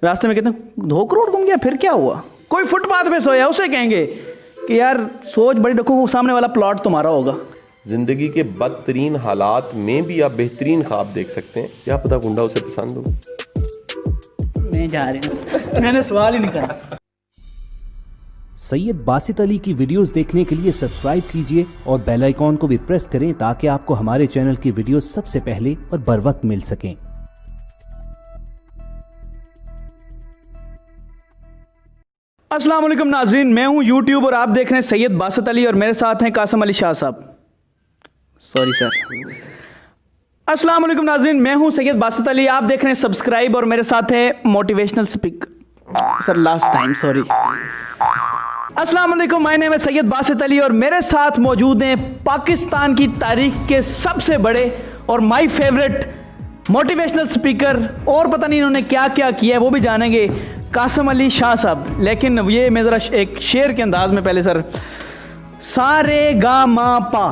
रास्ते में कहते हैं 2 करोड़ घूम गया, फिर क्या हुआ? कोई फुटपाथ पे सोया उसे कहेंगे कि यार सोच बड़ी रखो, सामने वाला प्लॉट तुम्हारा होगा। जिंदगी के बदतरीन हालात में भी आप बेहतरीन ख्वाब देख सकते हैं। क्या पता गुंडा उसे पसंद हो। मैं जा रही हूँ, मैंने सवाल ही नहीं करा। सैयद बासित अली की वीडियोस देखने के लिए सब्सक्राइब कीजिए और बेल आइकॉन को भी प्रेस करें ताकि आपको हमारे चैनल की वीडियोस सबसे पहले और बर वक्त मिल सकें। अस्सलाम वालेकुम नाजरीन, मैं हूं यूट्यूब और आप देख रहे हैं सैयद बासित अली और मेरे साथ हैं कासम अली शाह साहब। Sorry sir. अस्सलाम वालेकुम नाजरीन, मैं हूं सैयद बासित अली, आप देख रहे हैं सब्सक्राइब और मेरे साथ है motivational speak sir last time sorry. अस्सलाम वालेकुम, माय नेम है सैयद बासित अली और मेरे साथ मौजूद हैं पाकिस्तान की तारीख के सबसे बड़े और माय फेवरेट मोटिवेशनल स्पीकर, और पता नहीं इन्होंने क्या क्या किया है वो भी जानेंगे, कासम अली शाह साहब। लेकिन ये मैं ज़रा एक शेर के अंदाज में पहले सर, सारे गा मा पा,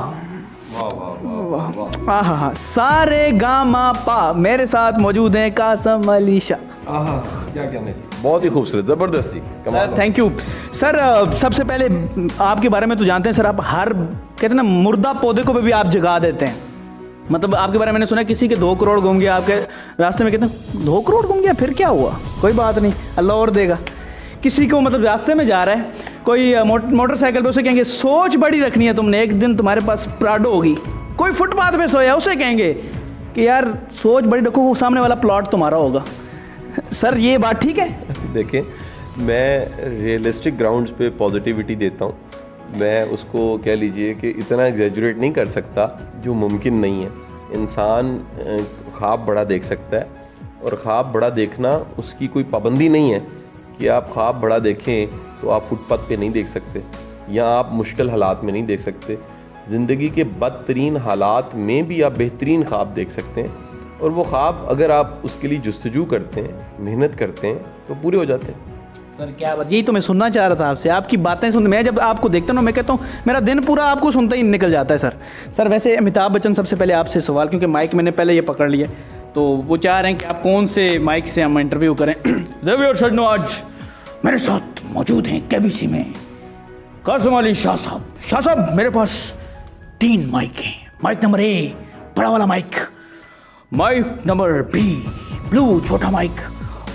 हाँ सारे गा मा पा, मेरे साथ मौजूद हैं कासम अली शाह। क्या कहने, बहुत ही खूबसूरत, ज़बरदस्ती, सर थैंक यू सर। सबसे पहले आपके बारे में तो जानते हैं सर, आप हर कहते हैं ना मुर्दा पौधे को भी आप जगा देते हैं। मतलब आपके बारे में मैंने सुना किसी के 2 करोड़ घूम गया, आपके रास्ते में कहते हैं 2 करोड़ घूम गया, फिर क्या हुआ? कोई बात नहीं, अल्लाह और देगा। किसी को मतलब रास्ते में जा रहा है कोई मोटरसाइकिल पे, उसे कहेंगे सोच बड़ी रखनी है तुमने, एक दिन तुम्हारे पास प्राडो होगी। कोई फुटपाथ पे सोया उसे कहेंगे कि यार सोच बड़ी रखो, सामने वाला प्लॉट तुम्हारा होगा। सर ये बात ठीक है? देखें, मैं रियलिस्टिक ग्राउंड्स पे पॉजिटिविटी देता हूँ। मैं उसको कह लीजिए कि इतना एग्जैजुरेट नहीं कर सकता जो मुमकिन नहीं है। इंसान ख्वाब बड़ा देख सकता है और ख्वाब बड़ा देखना उसकी कोई पाबंदी नहीं है कि आप ख्वाब बड़ा देखें तो आप फुटपाथ पे नहीं देख सकते या आप मुश्किल हालात में नहीं देख सकते। ज़िंदगी के बदतरीन हालात में भी आप बेहतरीन ख्वाब देख सकते हैं और वो ख्वाब अगर आप उसके लिए जुस्तजू करते हैं, मेहनत करते हैं तो पूरे हो जाते हैं। सर क्या बात, यही तो मैं सुनना चाह रहा था आपसे, आपकी बातें सुन, मैं जब आपको देखता हूँ मैं कहता हूँ मेरा दिन पूरा आपको सुनते ही निकल जाता है। सर वैसे अमिताभ बच्चन, सबसे पहले आपसे सवाल, क्योंकि माइक मैंने पहले ये पकड़ लिया तो वो चाह रहे हैं कि आप कौन से माइक से हम इंटरव्यू करें। देवियर सजनो, आज मेरे साथ मौजूद हैं केबीसी में कासम अली शाह साहब। शाह साहब मेरे पास 3 माइक हैं। माइक नंबर A बड़ा वाला mic, mic number B blue छोटा माइक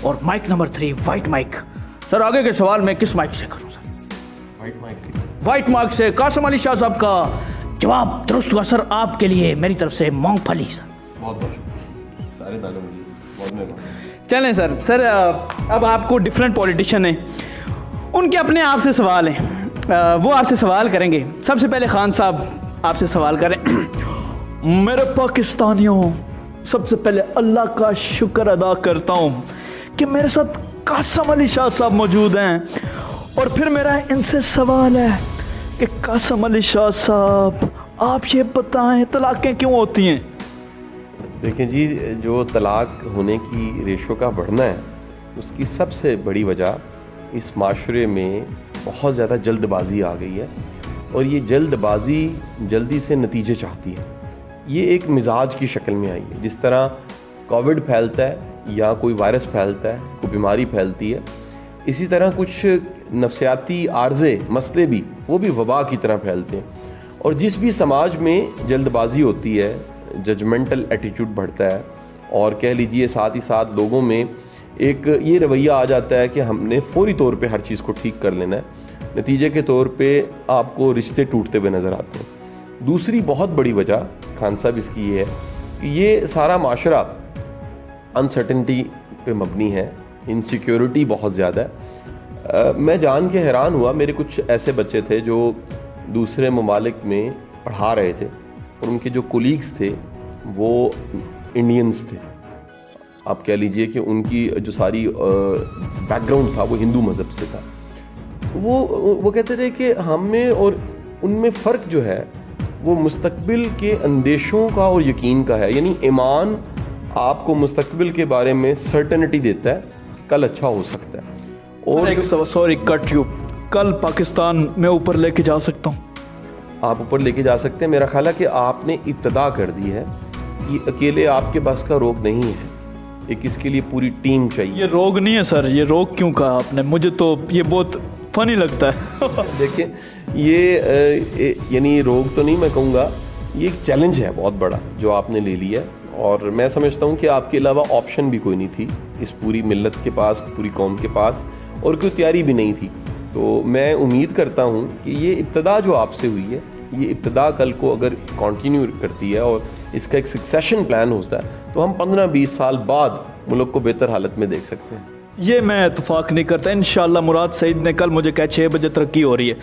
और mic number 3 white mic. Sir आगे के सवाल मैं किस माइक से करूं? सर वाइट माइक से। वाइट माइक से कासम अली शाह साहब का जवाब दुरुस्त हुआ सर। आपके लिए मेरी तरफ से मूंगफली। सर बहुत बहुत सारे दाने मुझे बहुत मेहरबानी। चलें सर अब आपको डिफरेंट पॉलिटिशियन हैं, उनके अपने आप से सवाल हैं, वो आपसे सवाल करेंगे। सबसे पहले खान साहब आपसे सवाल करें। मेरे पाकिस्तानियों, सबसे पहले अल्लाह का शुक्र अदा करता हूँ कि मेरे साथ कासम अली शाह साहब मौजूद हैं और फिर मेरा इनसे सवाल है कि कासम अली शाह साहब आप ये बताएं तलाक़ें क्यों होती हैं? देखें जी, जो तलाक होने की रेशो का बढ़ना है उसकी सबसे बड़ी वजह इस माशरे में बहुत ज़्यादा जल्दबाजी आ गई है और ये जल्दबाजी जल्दी से नतीजे चाहती है। ये एक मिजाज की शक्ल में आई है। जिस तरह कोविड फैलता है या कोई वायरस फैलता है, कोई बीमारी फैलती है, इसी तरह कुछ नफ्सियाती आर्ज़े मसले भी वो भी वबा की तरह फैलते हैं। और जिस भी समाज में जल्दबाजी होती है, जजमेंटल एटीट्यूड बढ़ता है और कह लीजिए साथ ही साथ लोगों में एक ये रवैया आ जाता है कि हमने फौरी तौर पे हर चीज़ को ठीक कर लेना है। नतीजे के तौर पे आपको रिश्ते टूटते हुए नज़र आते हैं। दूसरी बहुत बड़ी वजह खान साहब इसकी ये है कि ये सारा माशरा अनसर्टेनिटी पे मबनी है, इनसिक्योरिटी बहुत ज़्यादा है। मैं जान के हैरान हुआ, मेरे कुछ ऐसे बच्चे थे जो दूसरे ममालिक में पढ़ा रहे थे और उनके जो कोलीग्स थे वो इंडियंस थे। आप कह लीजिए कि उनकी जो सारी बैकग्राउंड था वो हिंदू मज़हब से था। वो कहते थे कि हम में और उनमें फ़र्क जो है वो मुस्तकबिल के अंदेशों का और यकीन का है। यानी ईमान आपको मुस्तकबिल के बारे में सर्टेनिटी देता है कि कल अच्छा हो सकता है। और एक सॉरी कट यू, कल पाकिस्तान में ऊपर लेके जा सकता हूँ। आप ऊपर लेके जा सकते हैं। मेरा ख्याल है कि आपने इब्तदा कर दी है, ये अकेले आपके बस का रोक नहीं है। एक इसके लिए पूरी टीम चाहिए। ये रोग नहीं है सर, ये रोग क्यों कहा आपने? मुझे तो ये बहुत फनी लगता है। देखिए ये यानी रोग तो नहीं मैं कहूँगा, ये एक चैलेंज है बहुत बड़ा जो आपने ले लिया है, और मैं समझता हूँ कि आपके अलावा ऑप्शन भी कोई नहीं थी इस पूरी मिल्लत के पास, पूरी कौम के पास, और कोई तैयारी भी नहीं थी। तो मैं उम्मीद करता हूँ कि ये इब्तदा जो आपसे हुई है, ये इब्तदा कल को अगर कंटिन्यू करती है और इसका एक सक्सेशन प्लान होता है तो हम 15-20 साल बाद मुल्क को बेहतर हालत में देख सकते हैं। ये मैं इतफाक नहीं करता। इंशाल्लाह मुराद सईद ने कल मुझे कहा 6 बजे तरक्की हो रही है।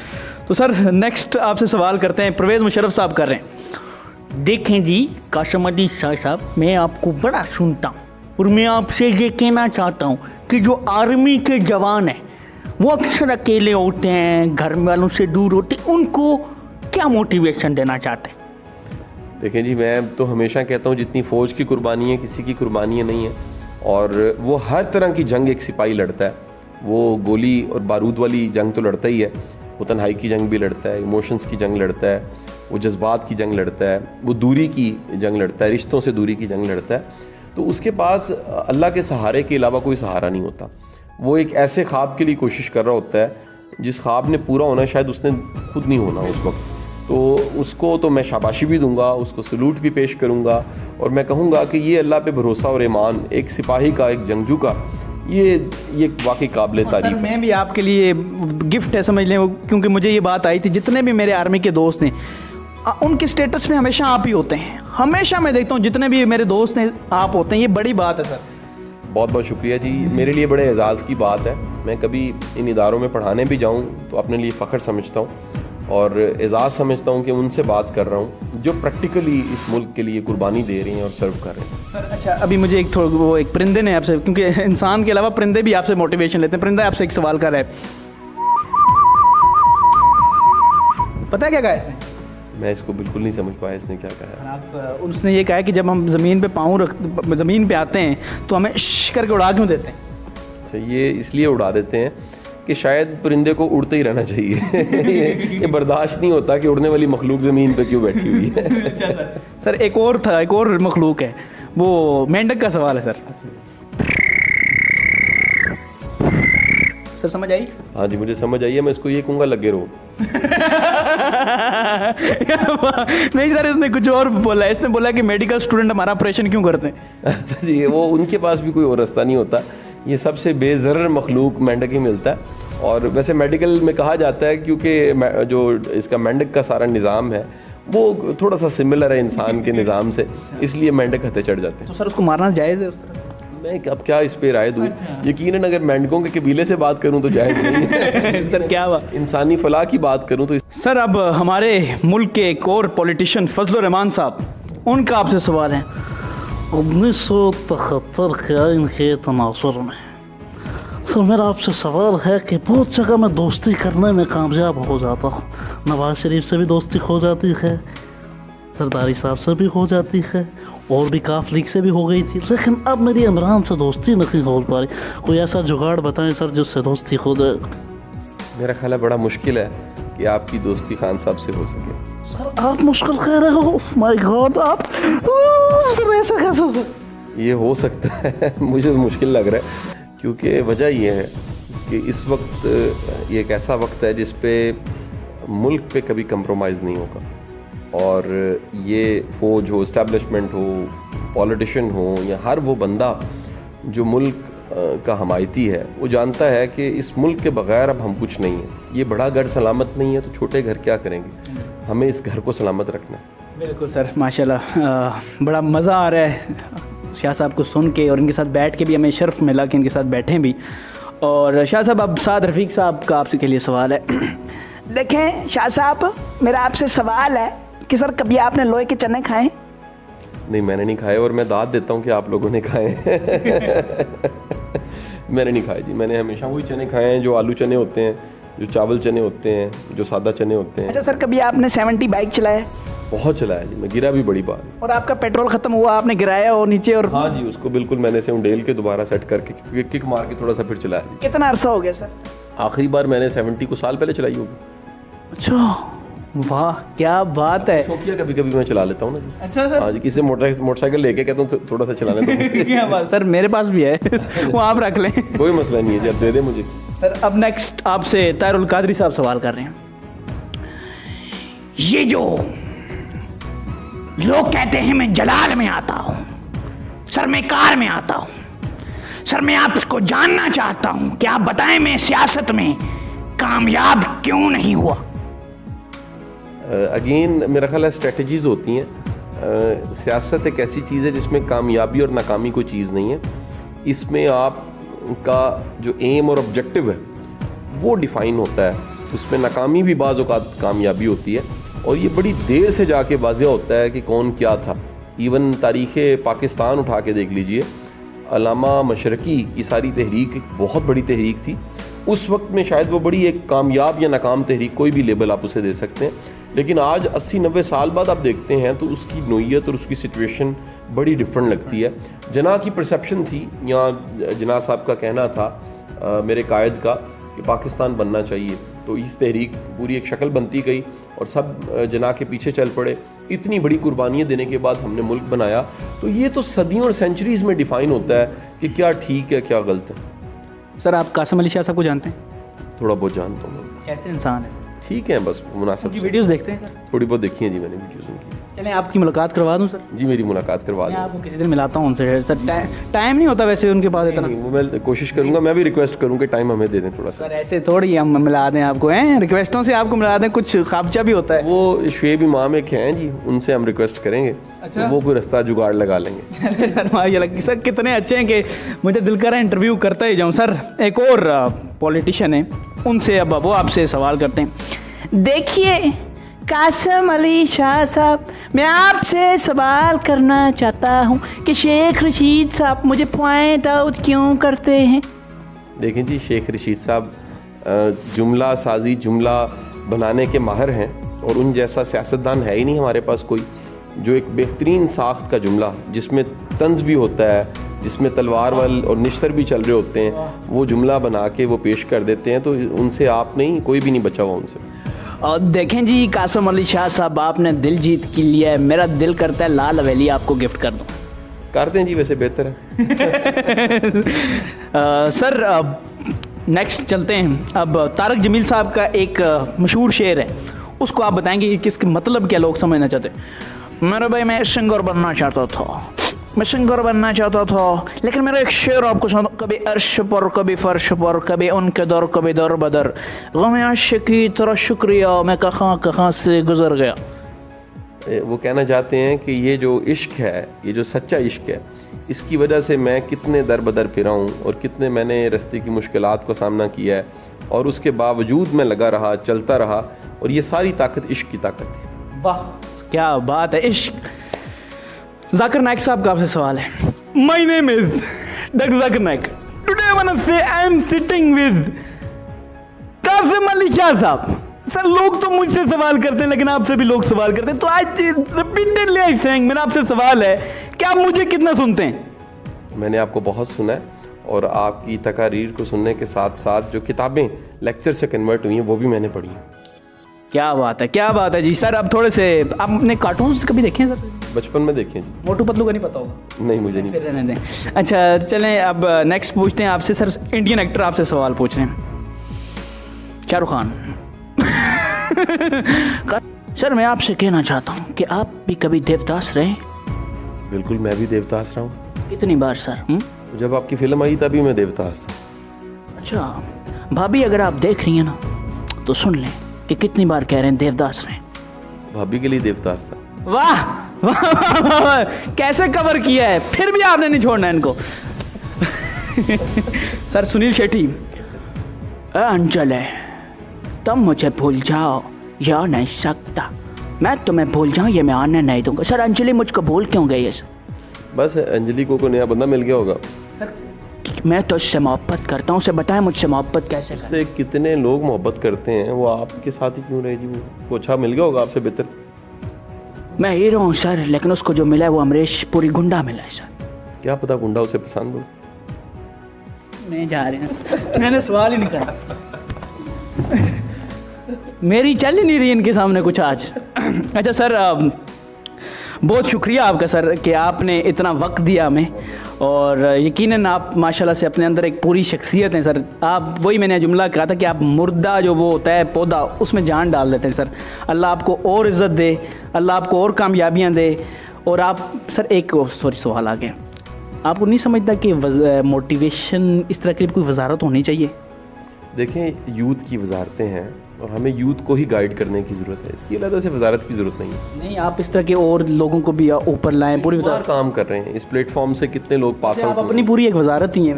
तो सर नेक्स्ट आपसे सवाल करते हैं, परवेज़ मुशर्रफ साहब कर रहे हैं। देखें जी कासम अली शाह साहब, मैं आपको बड़ा सुनता हूँ और मैं आपसे ये कहना चाहता हूँ कि जो आर्मी के जवान हैं वो अक्सर अकेले होते हैं, घर वालों से दूर होते हैं, उनको क्या मोटिवेशन देना चाहते हैं? देखें जी, मैं तो हमेशा कहता हूँ जितनी फ़ौज की कुर्बानी है किसी की कुर्बानी नहीं है, और वो हर तरह की जंग एक सिपाही लड़ता है। वो गोली और बारूद वाली जंग तो लड़ता ही है, वो तन्हाई की जंग भी लड़ता है, इमोशंस की जंग लड़ता है, वो जज्बात की जंग लड़ता है, वो दूरी की जंग लड़ता है, रिश्तों से दूरी की जंग लड़ता है। तो उसके पास अल्लाह के सहारे के अलावा कोई सहारा नहीं होता। वो एक ऐसे ख्वाब के लिए कोशिश कर रहा होता है जिस ख्वाब ने पूरा होना शायद उसने खुद नहीं होना उस वक्त। तो उसको तो मैं शाबाशी भी दूंगा, उसको सलूट भी पेश करूंगा, और मैं कहूँगा कि ये अल्लाह पे भरोसा और ईमान एक सिपाही का, एक जंगजू का, ये वाकई काबिल तारीफ है। मैं भी आपके लिए गिफ्ट है समझ लें, क्योंकि मुझे ये बात आई थी, जितने भी मेरे आर्मी के दोस्त हैं उनके स्टेटस में हमेशा आप ही होते हैं। हमेशा मैं देखता हूँ जितने भी मेरे दोस्त हैं आप होते हैं, ये बड़ी बात है सर। बहुत बहुत शुक्रिया जी, मेरे लिए बड़े एजाज़ की बात है। मैं कभी इन इदारों में पढ़ाने भी जाऊँ तो अपने लिए फ़ख्र समझता हूँ और एजाज़ समझता हूँ कि उनसे बात कर रहा हूँ जो प्रैक्टिकली इस मुल्क के लिए कुर्बानी दे रही हैं और सर्व कर रहे हैं। सर अच्छा, अभी मुझे एक एक परिंदे ने आपसे, क्योंकि इंसान के अलावा परिंदे भी आपसे मोटिवेशन लेते हैं, परिंदा आपसे एक सवाल कर रहा है। पता है क्या कहा इसने? मैं इसको बिल्कुल नहीं समझ पाया इसने क्या कहा है। आप उसने ये कहा है कि जब हम ज़मीन पे ज़मीन पे आते हैं तो हमें श करके उड़ा क्यों देते हैं? अच्छा, ये इसलिए उड़ा देते हैं कि शायद परिंदे को उड़ते ही रहना चाहिए। ये बर्दाश्त नहीं होता कि उड़ने वाली मखलूक ज़मीन पे क्यों बैठी हुई है। अच्छा सर, एक और मखलूक है, वो मेंढक का सवाल है सर। सर समझ आई? हाँ जी, मुझे समझ आई है। मैं इसको ये कहूँगा लगे रहो। नहीं सर, इसने कुछ और बोला। इसने बोला कि मेडिकल स्टूडेंट हमारा ऑपरेशन क्यों करते हैं। अच्छा जी, वो उनके पास भी कोई और रास्ता नहीं होता। ये सबसे बेज़र्र मखलूक मेंढक ही मिलता है, और वैसे मेडिकल में कहा जाता है क्योंकि जो इसका मेंढक का सारा निज़ाम है वो थोड़ा सा सिमिलर है इंसान के निज़ाम से, इसलिए मेंढक हथे चढ़ जाते हैं। तो सर उसको मारना जायज़ है उस तरह? मैं अब क्या इस पे राय दूँ। यकीनन अगर मेंढकों के कबीले से बात करूँ तो जायज़ नहीं है। सर क्या हुआ? इंसानी फलाह की बात करूँ तो सर अब हमारे मुल्क के एक और पॉलिटिशियन फजलुर रहमान साहब, उनका आपसे सवाल है। 1973 के आइन के तनासुर में सर मेरा आपसे सवाल है कि बहुत जगह मैं दोस्ती करने में कामयाब हो जाता हूँ। नवाज शरीफ से भी दोस्ती हो जाती है, सरदारी साहब से भी हो जाती है, और भी काफ लीग से भी हो गई थी, लेकिन अब मेरी इमरान से दोस्ती नहीं हो पा रही। कोई ऐसा जुगाड़ बताएं सर जिससे दोस्ती हो जाए। मेरा ख्याल है बड़ा मुश्किल है कि आपकी दोस्ती खान साहब से हो सके। सर आप मुश्किल कह रहे हो? माय गॉड, आप सर ऐसा कैसे हो सकता? ये हो सकता है, मुझे तो मुश्किल लग रहा है, क्योंकि वजह ये है कि इस वक्त ये एक ऐसा वक्त है जिस पे मुल्क पे कभी कंप्रोमाइज़ नहीं होगा, और ये फौज हो, इस्टेब्लिशमेंट हो, पॉलिटिशियन हो, या हर वो बंदा जो मुल्क का हमायती है वो जानता है कि इस मुल्क के बग़ैर अब हम कुछ नहीं है। ये बड़ा घर सलामत नहीं है तो छोटे घर क्या करेंगे, हमें इस घर को सलामत रखना है। बिल्कुल सर, माशाल्लाह बड़ा मज़ा आ रहा है शाह साहब को सुन के, और इनके साथ बैठ के भी हमें शर्फ मिला कि इनके साथ बैठे भी। और शाह साहब, अब साद रफ़ीक साहब का आपसे के लिए सवाल है। देखें शाह साहब, मेरा आपसे सवाल है कि सर कभी आपने लोहे के चने खाए? नहीं, मैंने नहीं खाए, और मैं दाद देता हूँ कि आप लोगों ने खाए। मैंने नहीं खाए जी, मैंने हमेशा वही चने खाए हैं जो आलू चने होते हैं, जो चावल चने होते हैं, जो सादा चने होते हैं। अच्छा सर, कभी आपने 70 बाइक चलाया? बहुत चलाया जी, मैं गिरा भी बड़ी बार। और आपका पेट्रोल ख़त्म हुआ, आपने गिराया और नीचे? और हाँ जी, उसको बिल्कुल मैंने से उंडेल के दोबारा सेट करके किक मार के थोड़ा सा फिर चलाया जी। कितना अरसा हो गया सर? आखिरी बार मैंने 70 को साल पहले चलाई होगी। अच्छा, वाह क्या बात है। शौकिया कभी कभी मैं चला लेता हूँ ना जी। अच्छा सर। हाँ जी, किसी मोटरसाइकिल लेके कहता हूँ थोड़ा सा चलाने दो। क्या बात सर, मेरे पास भी है वो आप रख लें। कोई मसला नहीं है जी, आप दे दें मुझे। सर अब नेक्स्ट आपसे ताहिरुल कादरी साहब सवाल कर रहे हैं। ये जो लोग कहते हैं मैं जलाल में आता हूं सर, मैं कार में आता हूं सर, मैं आपको जानना चाहता हूं कि आप बताएं मैं सियासत में कामयाब क्यों नहीं हुआ। अगेन मेरा ख्याल है स्ट्रेटजीज होती हैं। सियासत एक ऐसी चीज़ है जिसमें कामयाबी और नाकामी कोई चीज़ नहीं है। इसमें आपका जो एम और ऑब्जेक्टिव है वो डिफ़ाइन होता है, उसमें नाकामी भी बाज़ औक़ात कामयाबी होती है, और ये बड़ी देर से जाके वाज़ेह होता है कि कौन क्या था। इवन तारीख़ पाकिस्तान उठा के देख लीजिए, अल्लामा मशरकी की सारी तहरीक एक बहुत बड़ी तहरीक थी। उस वक्त में शायद वो बड़ी एक कामयाब या नाकाम तहरीक, कोई भी लेबल आप उसे दे सकते हैं, लेकिन आज 80-90 साल बाद आप देखते हैं तो उसकी नोयत और उसकी सिचुएशन बड़ी डिफरेंट लगती है। जना की परसेप्शन थी, या जना साहब का कहना था मेरे कायद का कि पाकिस्तान बनना चाहिए, तो इस तहरीक पूरी एक शक्ल बनती गई और सब जना के पीछे चल पड़े। इतनी बड़ी कुर्बानियाँ देने के बाद हमने मुल्क बनाया। तो ये तो सदियों और सेंचुरीज़ में डिफ़ाइन होता है कि क्या ठीक है क्या गलत है। सर आप कासिम अली शाह साहब को जानते हैं? थोड़ा बहुत जानता हूँ मैं। कैसे इंसान है? ठीक है, बस मुनासिब उनकी से। वीडियोस देखते हैं सर? थोड़ी बहुत देखी है जी मैंने वीडियोस उनकी। चलें आपकी मुलाकात करवा दूं सर? जी मेरी मुलाकात करवा मैं दें। आपको किसी दिन मिलाता हूं उनसे सर। टाइम नहीं होता वैसे उनके पास इतना। वो मैं कोशिश करूंगा, मैं भी रिक्वेस्ट करूँ कि टाइम हमें दे दें थोड़ा सा। सर ऐसे थोड़ी हम मिला दें आपको, हैं रिक्वेस्टों से आपको मिला दें, कुछ ख्वाबचा भी होता है। वो शुएब इमाम एक हैं जी, उनसे हम रिक्वेस्ट करेंगे। अच्छा। तो वो कोई रास्ता जुगाड़ लगा लेंगे। सर कितने अच्छे हैं कि मुझे दिल कर रहा है इंटरव्यू करता ही जाऊं। सर एक और पॉलिटिशियन है, उनसे अब वो आपसे सवाल करते हैं। देखिए कासिम अली शाह साहब, मैं आपसे सवाल करना चाहता हूं कि शेख रशीद साहब मुझे पॉइंट आउट क्यों करते हैं? देखें जी, शेख रशीद साहब जुमला साजी, जुमला बनाने के माहिर हैं, और उन जैसा सियासतदान है ही नहीं हमारे पास कोई, जो एक बेहतरीन साख्त का जुमला जिसमें तंज भी होता है, जिसमें तलवार वाल और निश्तर भी चल रहे होते हैं, वो जुमला बना के वो पेश कर देते हैं। तो उनसे आप नहीं, कोई भी नहीं बचा हुआ उनसे। और देखें जी कासिम अली शाह साहब, आपने दिल जीत के लिया है, मेरा दिल करता है लाल हवेली आपको गिफ्ट कर दूं। कर दें जी, वैसे बेहतर है। सर अब नेक्स्ट चलते हैं। अब तारक जमील साहब का एक मशहूर शेर है, उसको आप बताएंगे कि किसके मतलब क्या लोग समझना चाहते हैं। मेरा भाई मैं सिंगर बनना चाहता था, मैं सिंगर बनना चाहता था, लेकिन मेरा एक शेर आपको सुना, कभी अर्श पर कभी फर्श पर, कभी उनके दर कभी दर बदर, गम आशिकी तेरा शुक्रिया मैं कहाँ से गुजर गया। वो कहना चाहते हैं कि ये जो इश्क है, ये जो सच्चा इश्क है, इसकी वजह से मैं कितने दर बदर फिरा हूँ और कितने मैंने रास्ते की मुश्किलात का सामना किया है, और उसके बावजूद मैं लगा रहा, चलता रहा, और ये सारी ताकत इश्क की ताकत थी। वाह क्या बात है, इश्क। जाकिर नाइक साहब का आपसे सवाल है। My name is doctor Zakir Naik, today I want to say I am sitting with Qasim Ali Shah साहब। सर लोग तो मुझसे सवाल करते हैं, लेकिन आपसे भी लोग सवाल करते हैं, तो आज रिपीटेडली आई सेइंग, मेरा आपसे सवाल है कि आप मुझे कितना सुनते हैं? मैंने आपको बहुत सुना है, और आपकी तकारीर को सुनने के साथ साथ जो किताबें लेक्चर से कन्वर्ट हुई हैं वो भी मैंने पढ़ी हैं। क्या बात है, क्या बात है जी। सर अब थोड़े से, आपने कार्टून्स कभी देखे हैं सर? बचपन में देखे जी। मोटू पतलू का नहीं पता होगा? नहीं, मुझे नहीं। फिर रहने दें। अच्छा चलें, अब नेक्स्ट पूछते हैं आपसे। सर इंडियन एक्टर आपसे सवाल पूछ रहे हैं, शाहरुख खान। सर मैं आपसे कहना चाहता हूँ कि आप भी कभी देवदास रहे? बिल्कुल, मैं भी देवदास रहा हूँ। कितनी बार सर? जब आपकी फिल्म आई तभी मैं देवदास था। अच्छा भाभी, अगर आप देख रही हैं ना तो सुन लें कि कितनी बार कह रहे हैं देवदास रहे। भाभी के लिए देवदास था। वाह वाह वाह वाह, कैसे कवर किया है, फिर भी आपने नहीं छोड़ना इनको। सर सुनील शेट्टी। अंजलि तुम मुझे भूल जाओ या नहीं सकता, मैं तुम्हें भूल जाऊं ये मैं आने नहीं दूंगा। सर अंजलि मुझको भूल क्यों गई है? सर बस अंजलि को कोई नया बंदा मिल गया होगा। सर मैं तो उससे मोहब्बत करता हूँ, उसे बताएं मुझसे मोहब्बत कैसे करें। उससे कितने लोग मोहब्बत करते हैं, वो आपके साथ ही क्यों रहे जी? वो अच्छा मिल गया होगा आपसे बेहतर। मैं हीरो हूँ सर, लेकिन उसको जो मिला है वो अमरीश पुरी गुंडा मिला है सर। क्या पता गुंडा उसे पसंद हो। नहीं जा रहे हैं, मैंने सवाल ही नहीं करा। मेरी चल ही नहीं रही इनके सामने कुछ आज। अच्छा सर, बहुत शुक्रिया आपका सर कि आपने इतना वक्त दिया हमें, और यकीनन आप माशाल्लाह से अपने अंदर एक पूरी शख्सियत हैं सर। आप, वही मैंने जुमला कहा था कि आप मुर्दा जो वो होता है पौधा, उसमें जान डाल देते हैं सर। अल्लाह आपको और इज़्ज़त दे, अल्लाह आपको और कामयाबियाँ दे। और आप सर एक सवाल आ गया, आपको नहीं समझता कि मोटिवेशन इस तरह की कोई वजारत होनी चाहिए? देखें, यूथ की वजारतें हैं और हमें यूथ को ही गाइड करने की ज़रूरत है, इसकी अलग से वजारत की ज़रूरत नहीं है। नहीं, आप इस तरह के और लोगों को भी ऊपर लाएं, पूरी बार काम कर रहे हैं इस प्लेटफॉर्म से, कितने लोग पास आउट आप अपनी पूरी एक वजारत ही हैं।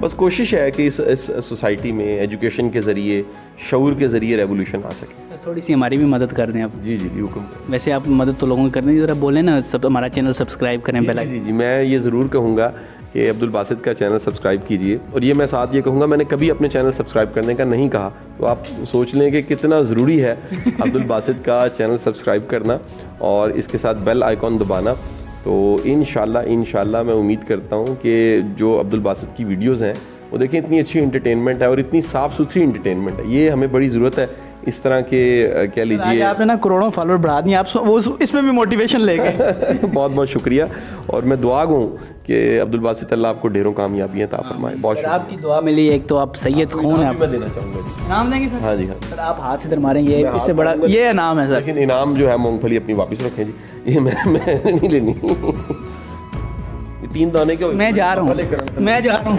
बस कोशिश है कि इस सोसाइटी में एजुकेशन के ज़रिए, शऊर के ज़रिए रेवोल्यूशन आ सके। थोड़ी सी हमारी भी मदद कर दें आप। जी जी, हुक्म करें। वैसे आप मदद तो लोगों की करने की, ज़रा बोलें ना, सब हमारा चैनल सब्सक्राइब करें पहले। जी जी, मैं ये ज़रूर कहूँगा कि अब्दुल बासित का चैनल सब्सक्राइब कीजिए। और ये मैं साथ ये कहूँगा, मैंने कभी अपने चैनल सब्सक्राइब करने का नहीं कहा, तो आप सोच लें कि कितना ज़रूरी है अब्दुल बासित का चैनल सब्सक्राइब करना और इसके साथ बेल आइकॉन दबाना। तो इंशाल्लाह मैं उम्मीद करता हूँ कि जो अब्दुल बासित की वीडियोज़ हैं वो देखें, इतनी अच्छी इंटरटेनमेंट है और इतनी साफ़ सुथरी इंटरटेनमेंट है, ये हमें बड़ी ज़रूरत है इस तरह के, कह लीजिए। आपने ना करोड़ों फॉलोअर बढ़ा दिए, आप वो इसमें भी मोटिवेशन ले गए। बहुत बहुत शुक्रिया, और मैं दुआ गूँ कि अब्दुल बासित अल्लाह आपको ढेरों कामयाबियाँ अता फरमाए। बहुत शुक्रिया, आपकी दुआ मिली। एक तो आप सैयद खून है, आप मैं देना चाहूँगा जी। इनाम देंगे सर? हाँ जी, हाँ सर आप हाथ इधर मारेंगे, इससे बड़ा ये इनाम है सर। लेकिन इनाम जो है मूंगफली अपनी वापस रखें जी, ये मैं नहीं लेनी। ये 3 दाने के, मैं जा रहा हूँ।